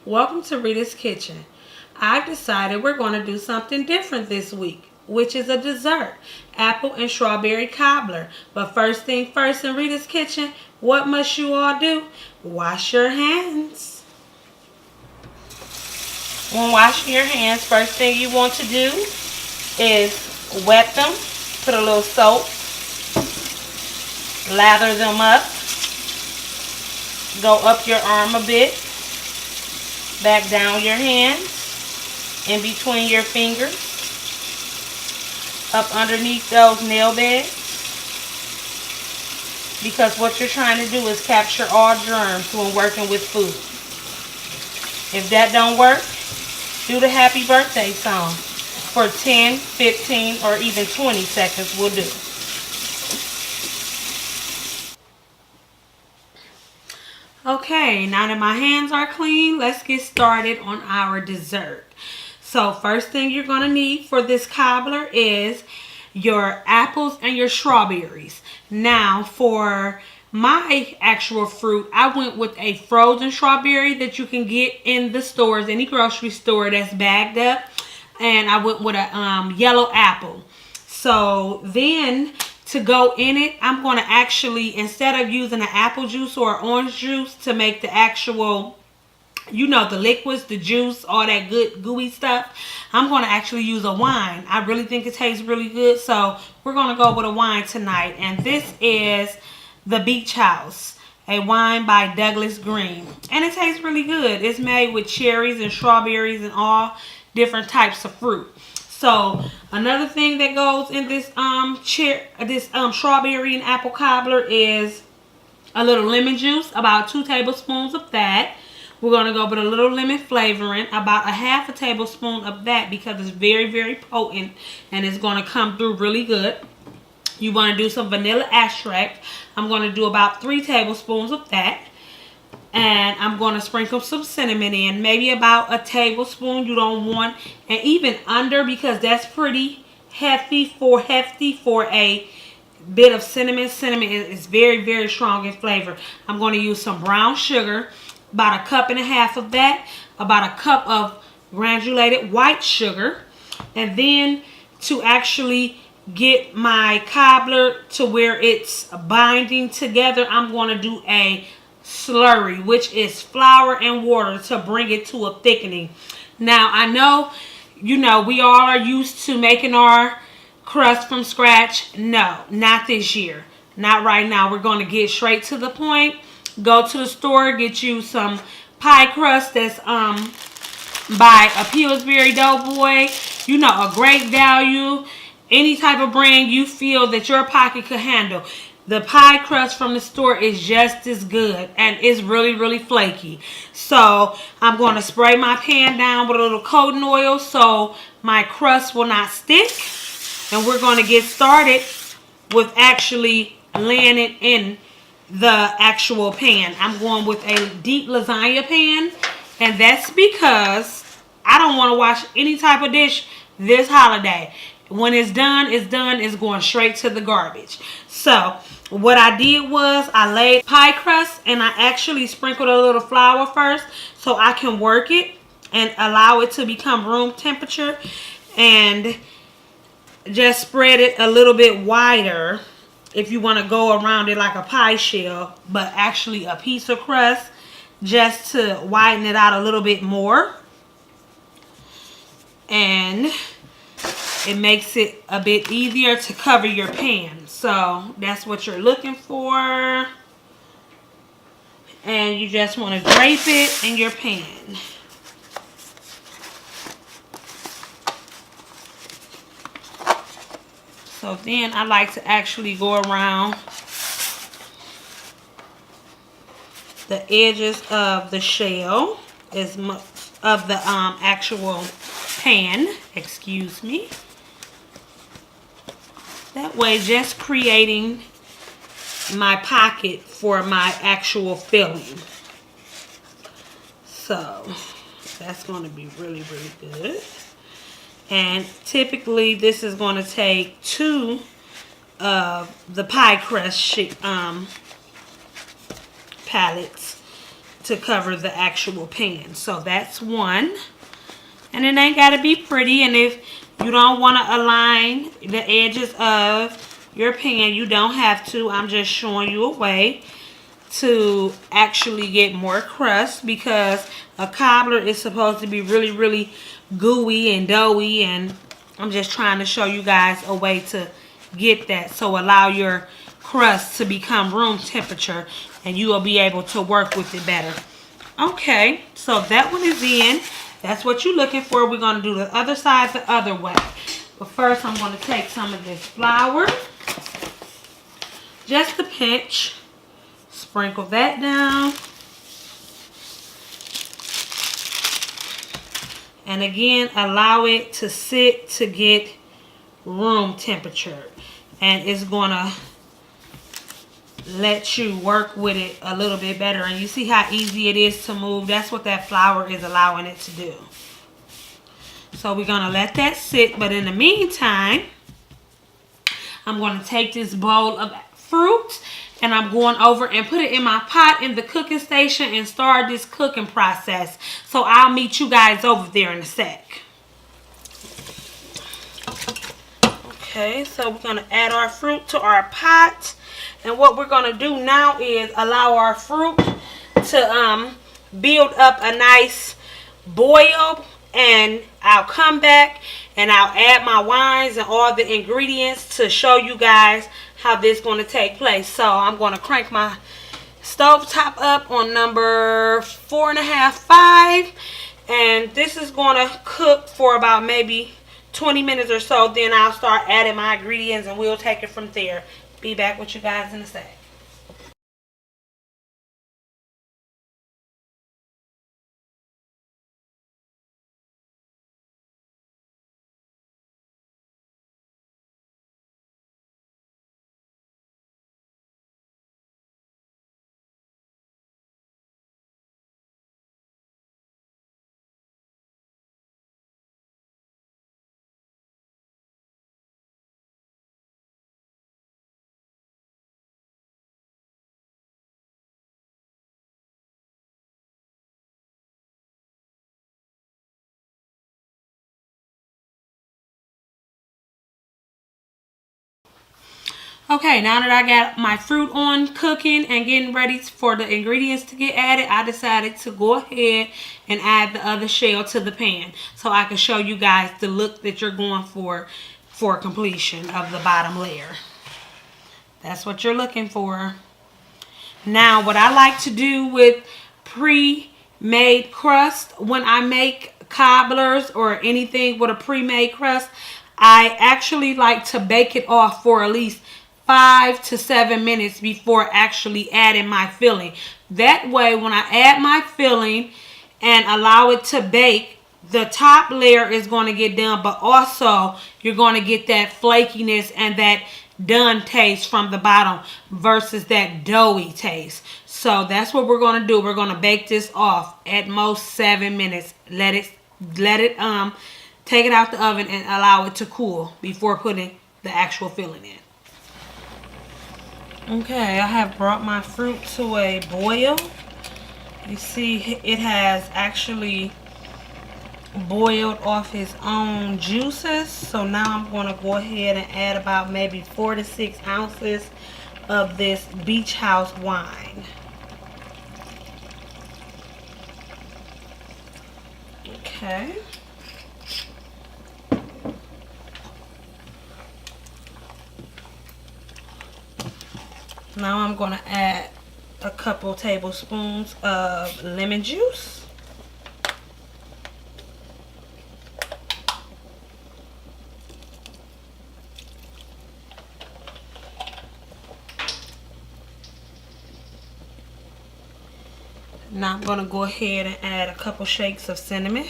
Welcome to Rita's Kitchen. I've decided we're going to do something different this week, which is a dessert, apple and strawberry cobbler. But first thing first in Rita's Kitchen, what must you all do? Wash your hands. When washing your hands, first thing you want to do is wet them, put a little soap, lather them up, go up your arm a bit, back down your hands, in between your fingers, up underneath those nail beds, because what you're trying to do is capture all germs when working with food. If that don't work, do the happy birthday song for 10, 15, or even 20 seconds will do. Okay, now that my hands are clean, let's get started on our dessert. So first thing you're going to need for this cobbler is your apples and your strawberries. Now for my actual fruit, I went with a frozen strawberry that you can get in the stores, any grocery store that's bagged up. And I went with a yellow apple. So then to go in it, I'm going to actually, instead of using an apple juice or orange juice to make the actual, you know, the liquids, the juice, all that good gooey stuff, I'm going to actually use a wine. I really think it tastes really good. So we're going to go with a wine tonight. And this is the Beach House, a wine by Douglas Green. And it tastes really good. It's made with cherries and strawberries and all different types of fruit. So another thing that goes in this strawberry and apple cobbler is a little lemon juice, about 2 tablespoons of that. We're going to go with a little lemon flavoring, about a half a tablespoon of that, because it's very, very potent and it's going to come through really good. You want to do some vanilla extract. I'm going to do about 3 tablespoons of that. And I'm going to sprinkle some cinnamon in, maybe about a tablespoon. You don't want, and even under, because that's pretty hefty for a bit of cinnamon. Cinnamon is very, very strong in flavor. I'm going to use some brown sugar, about 1.5 cups of that, about a cup of granulated white sugar. And then to actually get my cobbler to where it's binding together, I'm going to do a slurry, which is flour and water to bring it to a thickening. Now I know, you know, we all are used to making our crust from scratch. No, not this year, not right now. We're going to get straight to the point. Go to the store, get you some pie crust that's by a Pillsbury Doughboy, you know, a great value, any type of brand you feel that your pocket could handle. The pie crust from the store is just as good, and it's really, really flaky. So I'm going to spray my pan down with a little coating oil so my crust will not stick. And we're going to get started with actually laying it in the actual pan. I'm going with a deep lasagna pan, and that's because I don't want to wash any type of dish this holiday. When it's done, it's done. It's going straight to the garbage. So what I did was I laid pie crust and I actually sprinkled a little flour first so I can work it and allow it to become room temperature, and just spread it a little bit wider if you want to go around it like a pie shell, but actually a piece of crust just to widen it out a little bit more. And it makes it a bit easier to cover your pan. So that's what you're looking for. And you just want to drape it in your pan. So then I like to actually go around the edges of the shell, as much of the actual pan, excuse me. That way, just creating my pocket for my actual filling. So that's going to be really, really good. And typically this is going to take 2 of the pie crust pallets to cover the actual pan. So that's one. And it ain't got to be pretty. And if you don't want to align the edges of your pan, you don't have to. I'm just showing you a way to actually get more crust, because a cobbler is supposed to be really, really gooey and doughy, and I'm just trying to show you guys a way to get that. So allow your crust to become room temperature and you will be able to work with it better. Okay, so that one is in. That's what you're looking for. We're going to do the other side the other way. But first I'm going to take some of this flour, just a pinch. Sprinkle that down. And again, allow it to sit to get room temperature. And it's going to let you work with it a little bit better. And you see how easy it is to move? That's what that flour is allowing it to do. So we're going to let that sit. But in the meantime, I'm going to take this bowl of fruit and I'm going over and put it in my pot in the cooking station and start this cooking process. So I'll meet you guys over there in a sec. Okay, so we're going to add our fruit to our pot. And what we're going to do now is allow our fruit to build up a nice boil. And I'll come back and I'll add my wines and all the ingredients to show you guys how this is going to take place. So I'm going to crank my stove top up on number 4.5, 5. And this is going to cook for about maybe 20 minutes or so. Then I'll start adding my ingredients and we'll take it from there. Be back with you guys in a sec. Okay, now that I got my fruit on cooking and getting ready for the ingredients to get added, I decided to go ahead and add the other shell to the pan so I can show you guys the look that you're going for completion of the bottom layer. That's what you're looking for. Now, what I like to do with pre-made crust, when I make cobblers or anything with a pre-made crust, I actually like to bake it off for at least 5 to 7 minutes before actually adding my filling. That way, when I add my filling and allow it to bake, the top layer is going to get done, but also you're going to get that flakiness and that done taste from the bottom versus that doughy taste. So that's what we're going to do. We're going to bake this off at most 7 minutes. Let it take it out the oven and allow it to cool before putting the actual filling in. Okay, I have brought my fruit to a boil. You see it has actually boiled off its own juices. So now I'm going to go ahead and add about maybe 4 to 6 ounces of this beach house wine. Okay. Now I'm going to add a couple tablespoons of lemon juice. Now I'm going to go ahead and add a couple shakes of cinnamon.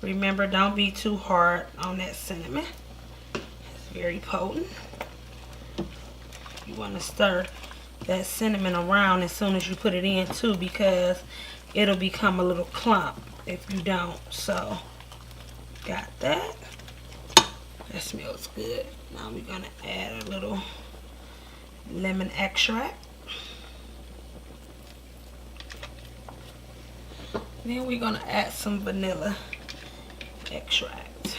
Remember, don't be too hard on that cinnamon. It's very potent. You want to stir that cinnamon around as soon as you put it in too, because it'll become a little clump if you don't. So, got that. That smells good. Now we're going to add a little lemon extract. Then we're gonna add some vanilla extract.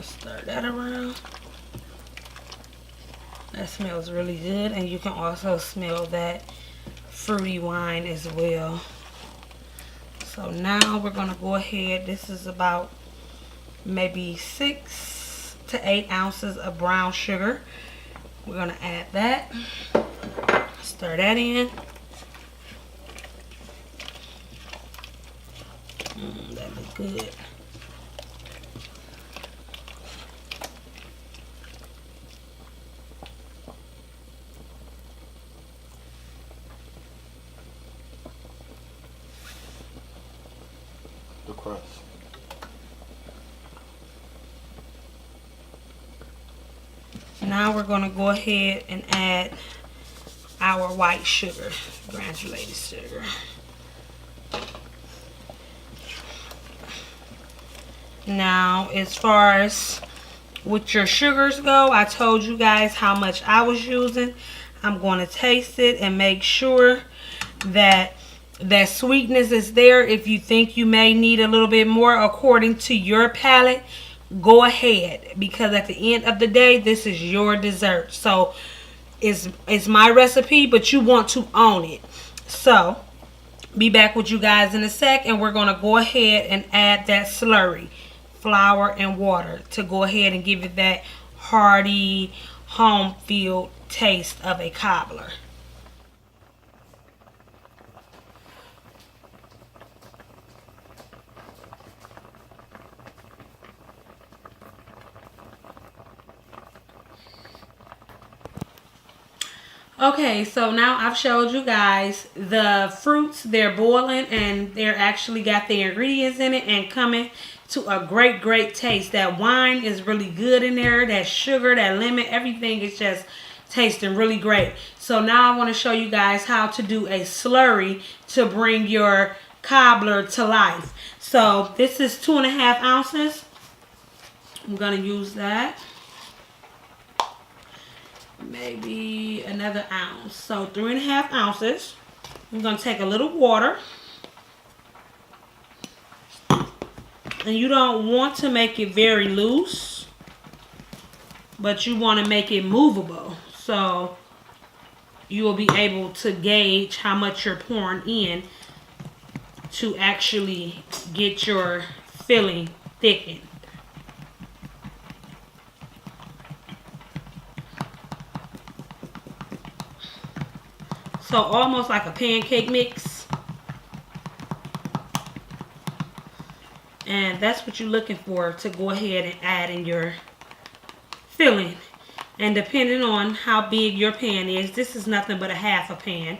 Stir that around. That smells really good, and you can also smell that fruity wine as well. So now we're gonna go ahead. This is about maybe 6 to 8 ounces of brown sugar. We're gonna add that. Stir that in. That looks good. The crust. Now we're going to go ahead and add our white sugar, granulated sugar. Now, as far as with your sugars go, I told you guys how much I was using. I'm going to taste it and make sure that that sweetness is there. If you think you may need a little bit more according to your palate, go ahead, because at the end of the day, this is your dessert. So it's my recipe, but you want to own it. So be back with you guys in a sec, and we're going to go ahead and add that slurry, flour and water, to go ahead and give it that hearty, home field taste of a cobbler. Okay, so now I've showed you guys the fruits. They're boiling, and they're actually got the ingredients in it and coming to a great taste. That wine is really good in there. That sugar, that lemon, everything is just tasting really great. So now I want to show you guys how to do a slurry to bring your cobbler to life. So this is 2.5 ounces. I'm going to use that. Maybe another ounce. So 3.5 ounces. I'm going to take a little water. And you don't want to make it very loose, but you want to make it movable. So you will be able to gauge how much you're pouring in to actually get your filling thickened. So almost like a pancake mix. And that's what you're looking for to go ahead and add in your filling. And depending on how big your pan is, this is nothing but a half a pan.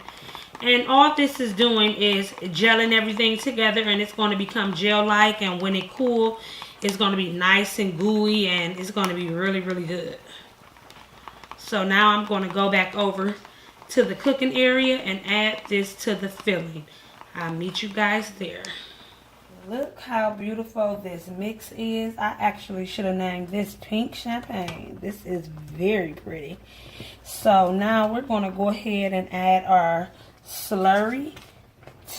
And all this is doing is gelling everything together, and it's going to become gel-like. And when it cools, it's going to be nice and gooey, and it's going to be really good. So now I'm going to go back over to the cooking area and add this to the filling. I'll meet you guys there. Look how beautiful this mix is. I actually should have named this pink champagne. This is very pretty. So now we're going to go ahead and add our slurry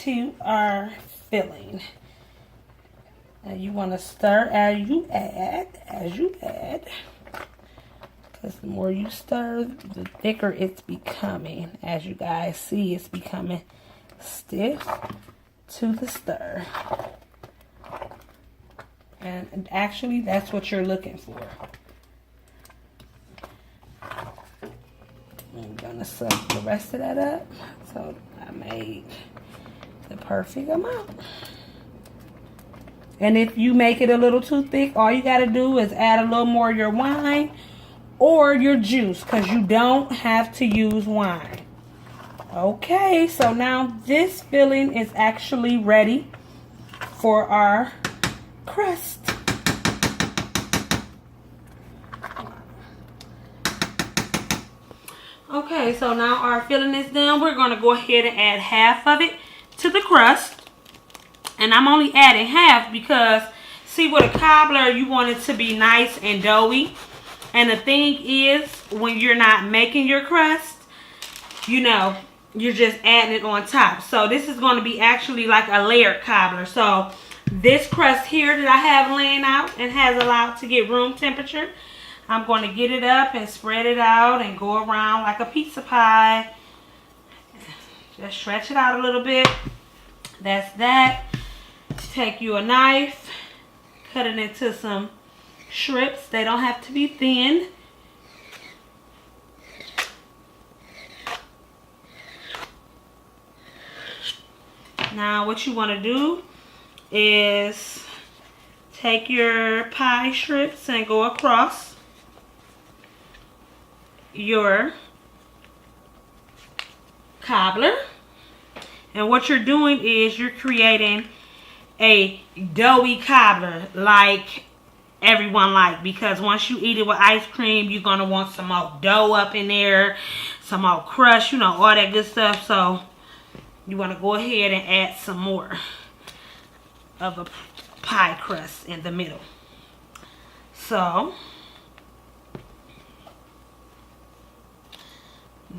to our filling. Now you want to stir as you add. Because the more you stir, the thicker it's becoming. As you guys see, it's becoming stiff to the stir. And actually, that's what you're looking for. I'm going to suck the rest of that up. So I made the perfect amount. And if you make it a little too thick, all you got to do is add a little more of your wine or your juice, because you don't have to use wine. Okay, so now this filling is actually ready for our crust. Okay, so now our filling is done. We're going to go ahead and add half of it to the crust. And I'm only adding half because, see, with a cobbler, you want it to be nice and doughy. And the thing is, when you're not making your crust, you know, you're just adding it on top. So this is going to be actually like a layered cobbler. So this crust here that I have laying out and has allowed to get room temperature, I'm going to get it up and spread it out and go around like a pizza pie. Just stretch it out a little bit. That's that. Take you a knife, cut it into some strips. They don't have to be thin. Now what you want to do is take your pie strips and go across your cobbler. And what you're doing is you're creating a doughy cobbler like everyone like, because once you eat it with ice cream, you're going to want some more dough up in there, some more crust, you know, all that good stuff. So you want to go ahead and add some more of a pie crust in the middle. So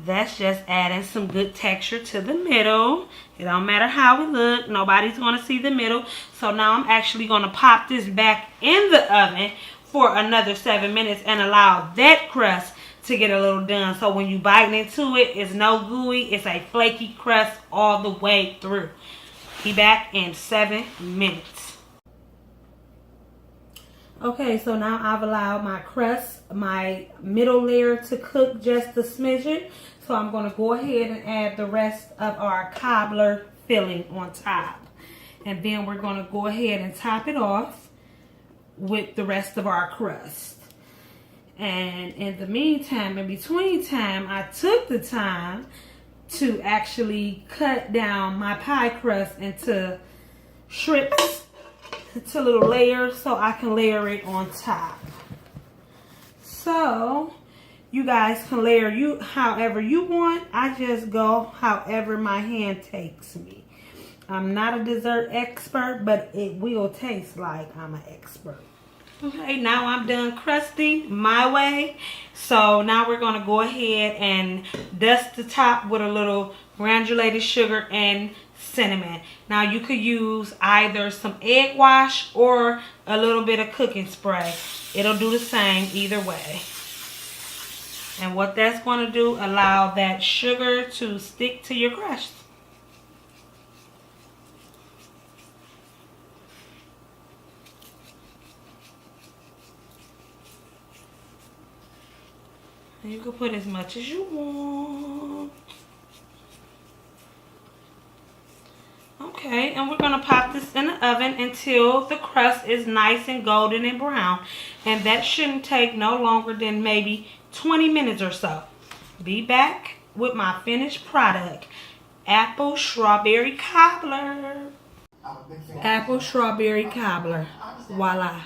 that's just adding some good texture to the middle. It don't matter how it look. Nobody's going to see the middle. So now I'm actually going to pop this back in the oven for another 7 minutes and allow that crust to get a little done. So when you bite into it, it's no gooey. It's a flaky crust all the way through. Be back in 7 minutes. Okay, so now I've allowed my crust, my middle layer, to cook just a smidgen. So I'm going to go ahead and add the rest of our cobbler filling on top. And then we're going to go ahead and top it off with the rest of our crust. And in the meantime, in between time, I took the time to actually cut down my pie crust into strips, into little layers, so I can layer it on top. So you guys can layer you however you want. I just go however my hand takes me. I'm not a dessert expert, but it will taste like I'm an expert. Okay, now I'm done crusting my way. So now we're going to go ahead and dust the top with a little granulated sugar and cinnamon. Now you could use either some egg wash or a little bit of cooking spray. It'll do the same either way. And what that's going to do, allow that sugar to stick to your crust. You can put as much as you want. Okay, and we're going to pop this in the oven until the crust is nice and golden and brown. And that shouldn't take no longer than maybe 20 minutes or so. Be back with my finished product. Apple strawberry cobbler. Apple strawberry cobbler. Voila.